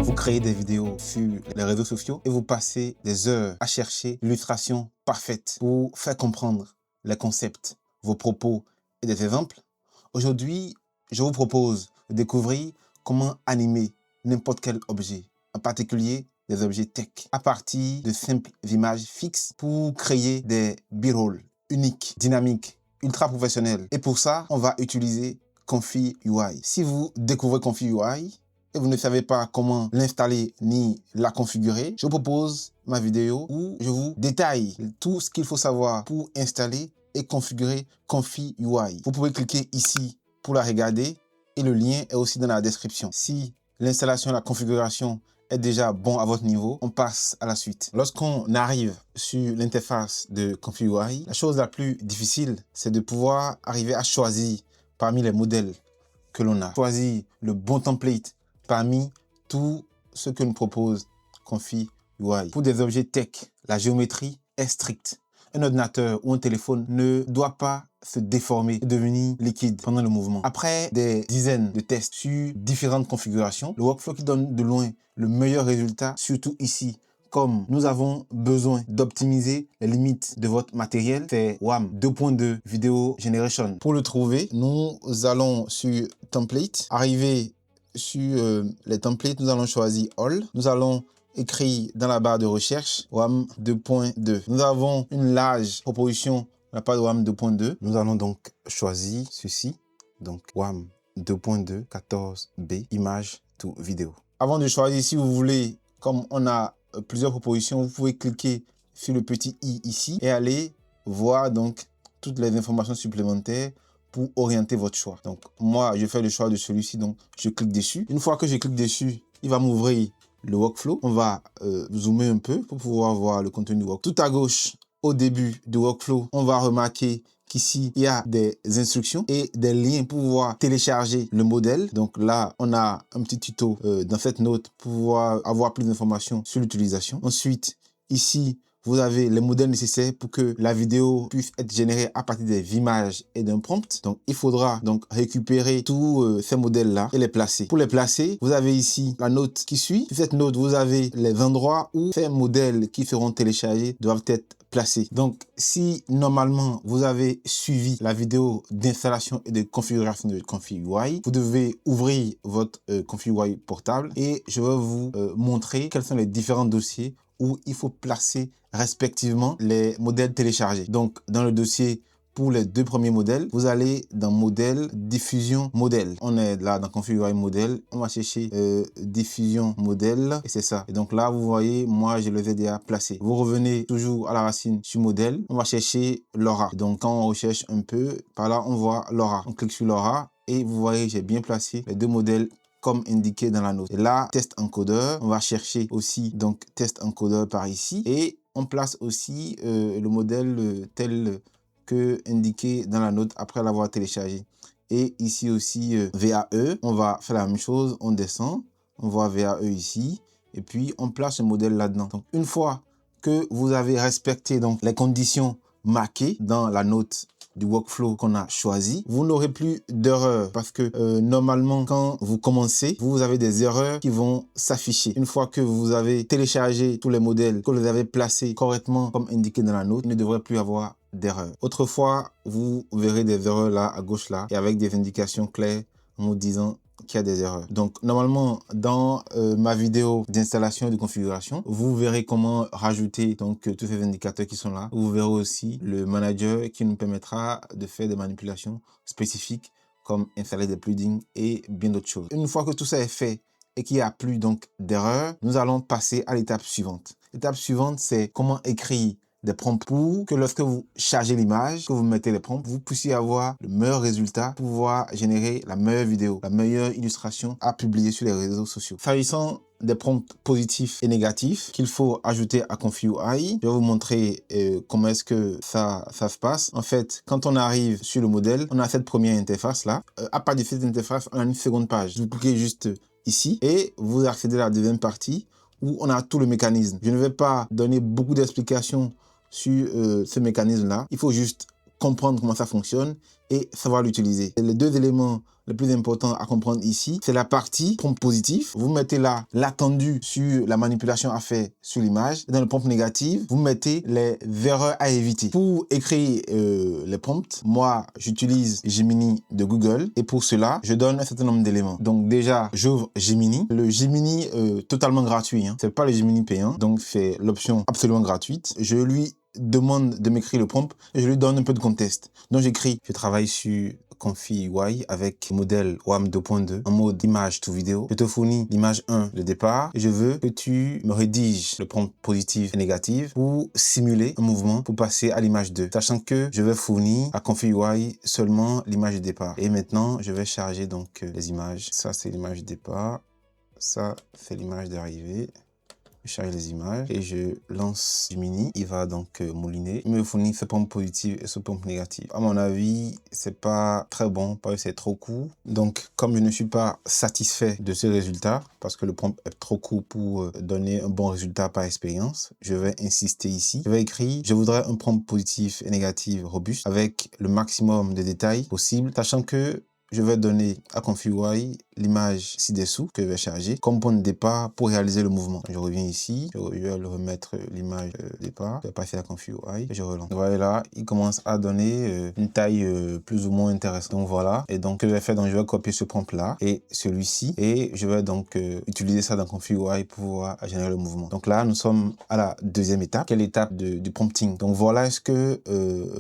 Vous créez des vidéos sur les réseaux sociaux et vous passez des heures à chercher l'illustration parfaite pour faire comprendre les concepts, vos propos et des exemples. Aujourd'hui, je vous propose de découvrir comment animer n'importe quel objet, en particulier des objets tech, à partir de simples images fixes pour créer des b-rolls uniques, dynamiques, ultra professionnels. Et pour ça, on va utiliser Comfy UI. Si vous découvrez Comfy UI et vous ne savez pas comment l'installer ni la configurer, je vous propose ma vidéo où je vous détaille tout ce qu'il faut savoir pour installer et configurer Comfy UI. Vous pouvez cliquer ici pour la regarder et le lien est aussi dans la description. Si l'installation et la configuration est déjà bon à votre niveau, on passe à la suite. Lorsqu'on arrive sur l'interface de Comfy UI, la chose la plus difficile, c'est de pouvoir arriver à choisir parmi les modèles que l'on a. Choisir le bon template parmi tout ce que nous propose Comfy UI. Pour des objets tech, la géométrie est stricte. Un ordinateur ou un téléphone ne doit pas se déformer et devenir liquide pendant le mouvement. Après des dizaines de tests sur différentes configurations, le workflow qui donne de loin le meilleur résultat, surtout ici, comme nous avons besoin d'optimiser les limites de votre matériel, c'est WAM 2.2 Video Generation. Pour le trouver, nous allons sur Template, arriver sur les templates, nous allons choisir All. Nous allons écrire dans la barre de recherche WAM 2.2. Nous avons une large proposition de la part de WAM 2.2. Nous allons donc choisir ceci, donc WAM 2.2 14B, image to vidéo. Avant de choisir, si vous voulez, comme on a plusieurs propositions, vous pouvez cliquer sur le petit i ici et aller voir donc toutes les informations supplémentaires pour orienter votre choix. Donc moi, je fais le choix de celui-ci, donc je clique dessus. Une fois que je clique dessus, il va m'ouvrir le workflow. On va zoomer un peu pour pouvoir voir le contenu du workflow. Tout à gauche, au début du workflow, on va remarquer qu'ici, il y a des instructions et des liens pour pouvoir télécharger le modèle. Donc là, on a un petit tuto dans cette note pour pouvoir avoir plus d'informations sur l'utilisation. Ensuite, ici, vous avez les modèles nécessaires pour que la vidéo puisse être générée à partir des images et d'un prompt. Donc, il faudra donc récupérer tous ces modèles-là et les placer. Pour les placer, vous avez ici la note qui suit. Sur cette note, vous avez les endroits où ces modèles qui seront téléchargés doivent être placés. Donc, si normalement vous avez suivi la vidéo d'installation et de configuration de Comfy UI, vous devez ouvrir votre Comfy UI portable et je vais vous montrer quels sont les différents dossiers où il faut placer respectivement les modèles téléchargés. Donc, dans le dossier pour les deux premiers modèles, vous allez dans modèle, diffusion, modèle. On est là dans Comfy UI modèle. On va chercher diffusion modèle et c'est ça. Et donc là, vous voyez, moi, je les ai déjà placés. Vous revenez toujours à la racine sur modèle. On va chercher LoRa. Donc, quand on recherche un peu, par là, on voit LoRa. On clique sur LoRa et vous voyez, j'ai bien placé les deux modèles comme indiqué dans la note. Et là, test encodeur, on va chercher aussi donc test encodeur par ici et on place aussi le modèle tel que indiqué dans la note après l'avoir téléchargé. Et ici aussi VAE, on va faire la même chose, on descend, on voit VAE ici et puis on place le modèle là-dedans. Donc une fois que vous avez respecté donc les conditions marquées dans la note du workflow qu'on a choisi, vous n'aurez plus d'erreurs parce que normalement quand vous commencez, vous avez des erreurs qui vont s'afficher. Une fois que vous avez téléchargé tous les modèles, que vous les avez placés correctement comme indiqué dans la note, il ne devrait plus avoir d'erreurs. Autrefois, vous verrez des erreurs là à gauche là et avec des indications claires en vous disant qu'il y a des erreurs. Donc normalement dans ma vidéo d'installation et de configuration, vous verrez comment rajouter donc tous ces indicateurs qui sont là. Vous verrez aussi le manager qui nous permettra de faire des manipulations spécifiques comme installer des plugins et bien d'autres choses. Une fois que tout ça est fait et qu'il n'y a plus donc d'erreurs, nous allons passer à l'étape suivante. L'étape suivante, c'est comment écrire des prompts pour que lorsque vous chargez l'image, que vous mettez les prompts, vous puissiez avoir le meilleur résultat pour pouvoir générer la meilleure vidéo, la meilleure illustration à publier sur les réseaux sociaux. S'agissant des prompts positifs et négatifs qu'il faut ajouter à Comfy UI, je vais vous montrer comment est-ce que ça se passe. En fait, quand on arrive sur le modèle, on a cette première interface là. À partir de cette interface, on a une seconde page. Vous cliquez juste ici et vous accédez à la deuxième partie où on a tout le mécanisme. Je ne vais pas donner beaucoup d'explications sur ce mécanisme-là. Il faut juste comprendre comment ça fonctionne et savoir l'utiliser. Les deux éléments le plus important à comprendre ici, c'est la partie prompt positif. Vous mettez là l'attendu sur la manipulation à faire sur l'image. Dans le prompt négatif, vous mettez les erreurs à éviter. Pour écrire les prompts, moi, j'utilise Gemini de Google et pour cela, je donne un certain nombre d'éléments. Donc déjà, j'ouvre Gemini. Le Gemini totalement gratuit, hein. C'est pas le Gemini payant, donc c'est l'option absolument gratuite. Je lui demande de m'écrire le prompt et je lui donne un peu de contexte. Donc j'écris, je travaille sur Confi UI avec modèle WAM 2.2 en mode image to vidéo. Je te fournis l'image 1 de départ et je veux que tu me rédiges le prompt positif et négatif pour simuler un mouvement pour passer à l'image 2, sachant que je vais fournir à Confi UI seulement l'image de départ. Et maintenant, je vais charger donc les images. Ça, c'est l'image de départ. Ça, c'est l'image d'arrivée. Je charge les images et je lance Gemini. Il va donc mouliner. Il me fournit ce prompt positif et ce prompt négatif. À mon avis, c'est pas très bon parce que c'est trop court. Donc, comme je ne suis pas satisfait de ce résultat, parce que le prompt est trop court pour donner un bon résultat par expérience, je vais insister ici. Je vais écrire, je voudrais un prompt positif et négatif robuste avec le maximum de détails possible, sachant que je vais donner à Confi UI l'image ci-dessous que je vais charger comme point de départ pour réaliser le mouvement. Je reviens ici, je vais le remettre l'image de départ, je vais passer à Confi UI et je relance. Voilà, il commence à donner une taille plus ou moins intéressante. Donc voilà, et donc ce que je vais faire, donc je vais copier ce prompt là et celui-ci et je vais donc utiliser ça dans Confi UI pour pouvoir générer le mouvement. Donc là, nous sommes à la deuxième étape, quelle étape du prompting. Donc voilà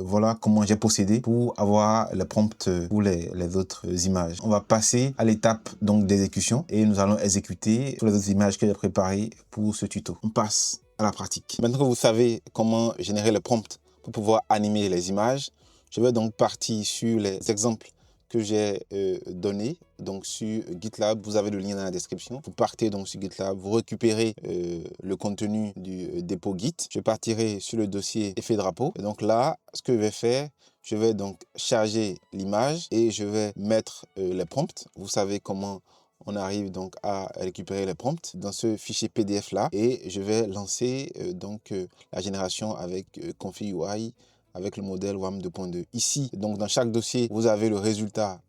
voilà comment j'ai procédé pour avoir le prompt pour les autres images. On va passer à l'étape donc d'exécution et nous allons exécuter sur les autres images que j'ai préparées pour ce tuto. On passe à la pratique. Maintenant que vous savez comment générer le prompt pour pouvoir animer les images, je vais donc partir sur les exemples que j'ai donnés. Donc sur GitLab, vous avez le lien dans la description. Vous partez donc sur GitLab, vous récupérez le contenu du dépôt Git. Je partirai sur le dossier effet drapeau. Et donc là, ce que je vais faire, je vais donc charger l'image et je vais mettre les prompts. Vous savez comment on arrive donc à récupérer les prompts dans ce fichier PDF là et je vais lancer la génération avec Confi UI avec le modèle WAM 2.2. Ici, donc dans chaque dossier, vous avez le résultat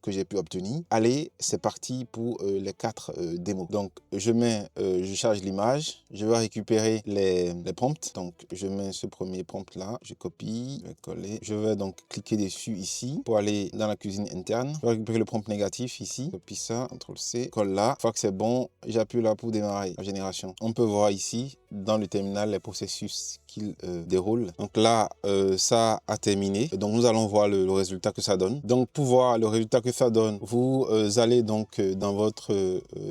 que j'ai pu obtenir. Allez, c'est parti pour les 4 démos. Donc, je charge l'image, je vais récupérer les prompts. Donc, je mets ce premier prompt là, je copie, je vais coller. Je vais donc cliquer dessus ici pour aller dans la cuisine interne. Je vais récupérer le prompt négatif ici, copie ça, CTRL-C, colle là. Une fois que c'est bon, j'appuie là pour démarrer la génération. On peut voir ici dans le terminal les processus qu'il déroule. Donc là, ça a terminé. Donc, nous allons voir le résultat que ça donne. Donc, pour voir le résultat que ça donne, vous allez donc dans votre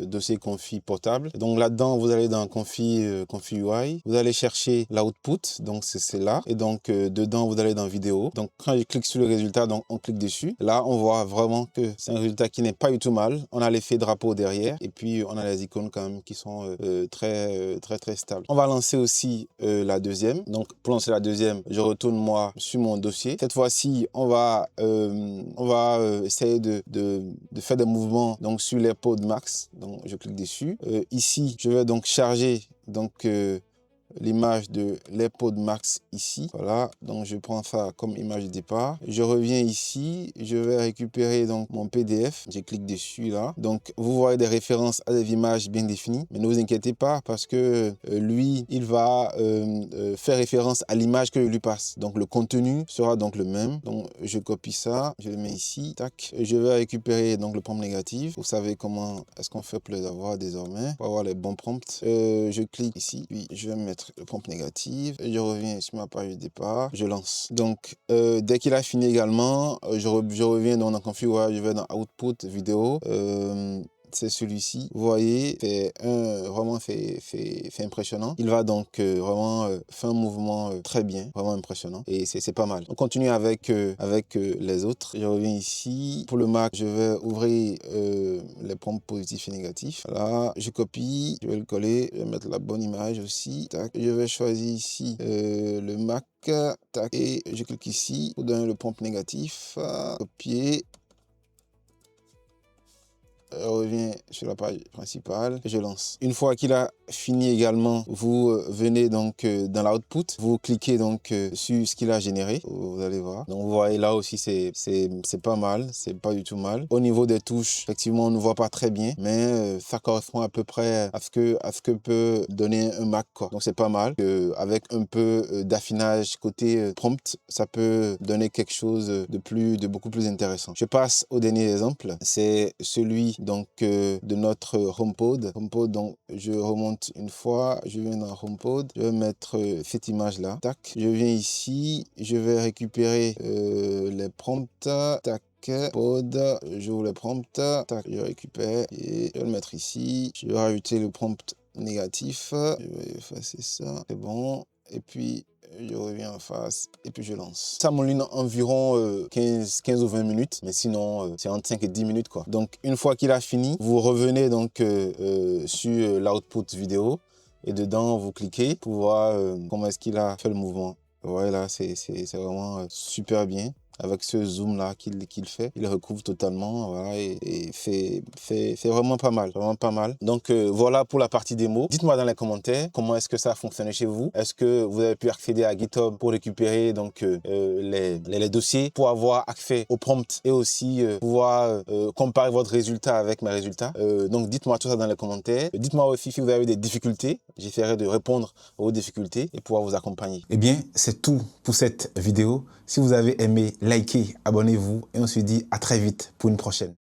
dossier Confi portable. Donc là-dedans, vous allez dans Confi UI. Vous allez chercher l'output. Donc, c'est là. Et donc, dedans, vous allez dans vidéo. Donc, quand je clique sur le résultat, donc on clique dessus. Là, on voit vraiment que c'est un résultat qui n'est pas du tout mal. On a l'effet drapeau derrière. Et puis, on a les icônes quand même qui sont très stables. On va lancer aussi la deuxième. Donc, pour lancer la deuxième, je retourne moi sur mon dossier. Cette fois-ci, on va essayer de faire des mouvements donc sur l'AirPod Max. Donc, je clique dessus. Ici, je vais donc charger l'image de l'AirPod Max ici. Voilà, donc je prends ça comme image de départ. Je reviens ici, je vais récupérer donc mon PDF. Je clique dessus là. Donc vous voyez des références à des images bien définies. Mais ne vous inquiétez pas parce que lui, il va faire référence à l'image que je lui passe. Donc le contenu sera donc le même. Donc je copie ça, je le mets ici. Tac. Je vais récupérer donc le prompt négatif. Vous savez comment est-ce qu'on fait pour les avoir désormais. Pour avoir les bons prompts. Je clique ici, puis je vais mettre le prompt négatif et je reviens sur ma page de départ, je lance. Donc dès qu'il a fini également, je reviens dans Confi UI, je vais dans Output vidéo. C'est celui-ci. Vous voyez, c'est impressionnant. Il va donc vraiment faire un mouvement très bien, vraiment impressionnant. Et c'est pas mal. On continue avec les autres. Je reviens ici. Pour le Mac, je vais ouvrir les prompts positifs et négatifs. Là, je copie, je vais le coller, je vais mettre la bonne image aussi. Tac. Je vais choisir ici le Mac. Tac. Et je clique ici pour donner le prompt négatif. Copier. reviens sur la page principale et je lance. Une fois qu'il a fini également, vous venez donc dans l'output, vous cliquez donc sur ce qu'il a généré, vous allez voir. Donc vous voyez là aussi c'est pas mal, c'est pas du tout mal. Au niveau des touches, effectivement on ne voit pas très bien, mais ça correspond à peu près à ce que peut donner un Mac quoi. Donc c'est pas mal. Avec un peu d'affinage côté prompt, ça peut donner quelque chose de beaucoup plus intéressant. Je passe au dernier exemple, c'est celui donc de notre HomePod. Donc je remonte une fois, je viens dans HomePod, je vais mettre cette image là, tac, je viens ici, je vais récupérer les prompts, tac, pod, j'ouvre le prompt, tac, je récupère et je vais le mettre ici, je vais rajouter le prompt négatif, je vais effacer ça, c'est bon, et puis je reviens en face et puis je lance. Ça m'enligne environ 15 ou 20 minutes, mais sinon c'est entre 5 et 10 minutes quoi. Donc une fois qu'il a fini, vous revenez donc sur l'output vidéo et dedans vous cliquez pour voir comment est-ce qu'il a fait le mouvement. Voilà, c'est vraiment super bien. Avec ce zoom là qu'il fait, il recouvre totalement, voilà, et c'est vraiment pas mal, Donc voilà pour la partie démo. Dites-moi dans les commentaires comment est-ce que ça a fonctionné chez vous. Est-ce que vous avez pu accéder à GitHub pour récupérer donc les dossiers, pour avoir accès aux prompts et aussi pouvoir comparer votre résultat avec mes résultats. Donc dites-moi tout ça dans les commentaires. Dites-moi aussi si vous avez des difficultés. J'essaierai de répondre aux difficultés et pouvoir vous accompagner. Eh bien, c'est tout pour cette vidéo. Si vous avez aimé, likez, abonnez-vous et on se dit à très vite pour une prochaine.